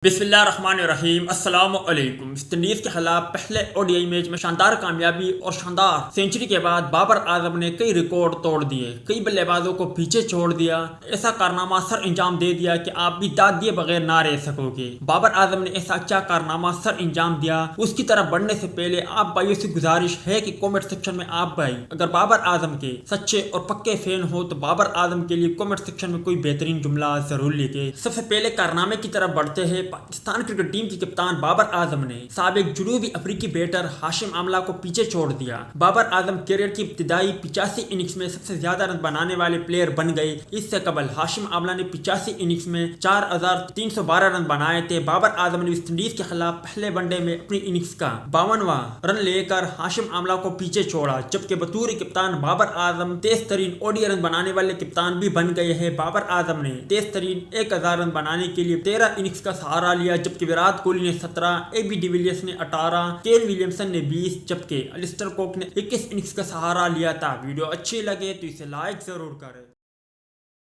बिस्मिल्लाहिर्रहमानिर्रहीम। अस्सलाम वालेकुम। वेस्ट इंडीज के खिलाफ पहले ओडीआई मैच में शानदार कामयाबी और शानदार सेंचुरी के बाद बाबर आजम ने कई रिकॉर्ड तोड़ दिए, कई बल्लेबाजों को पीछे छोड़ दिया। ऐसा कारनामा सर अंजाम दे दिया कि आप भी दाद दिए बगैर ना रह सकोगे। बाबर आजम ने ऐसा अच्छा कारनामा सर अंजाम दिया। उसकी तरफ बढ़ने से पहले आप भाइयों से गुजारिश है कि कमेंट सेक्शन में आप भाई अगर बाबर आजम के सच्चे और पक्के फैन हो तो बाबर आजम के लिए कमेंट सेक्शन में कोई बेहतरीन जुमला जरूर लिखे। सबसे पहले कारनामे की तरफ बढ़ते हैं। पाकिस्तान क्रिकेट टीम के कप्तान बाबर आजम ने साबिक जनूबी अफ्रीकी बैटर हाशिम आमला को पीछे छोड़ दिया। बाबर आजम कैरियर की इब्तिदाई 85 इनिंग्स में सबसे ज्यादा रन बनाने वाले प्लेयर बन गए। इससे कबल हाशिम आमला ने 85 इनिंग्स में 4312 रन बनाए थे। बाबर आजम ने वेस्ट इंडीज के खिलाफ पहले वनडे में अपनी इनिंग्स का 52वां रन लेकर हाशिम आमला को पीछे छोड़ा, जबकि बतौर कप्तान बाबर आजम तेज तरीन ओडीआई रन बनाने वाले कप्तान भी बन गए हैं। बाबर आजम ने तेज तरीन 1000 रन बनाने के लिए 13 इनिंग्स का सहारा लिया, जबकि विराट कोहली ने 17, एबी डिविलियर्स ने 18, केन विलियमसन ने 20, जबकि एलिस्टर कुक ने 21 इनिंग्स का सहारा लिया था। वीडियो अच्छी लगे तो इसे लाइक जरूर करें।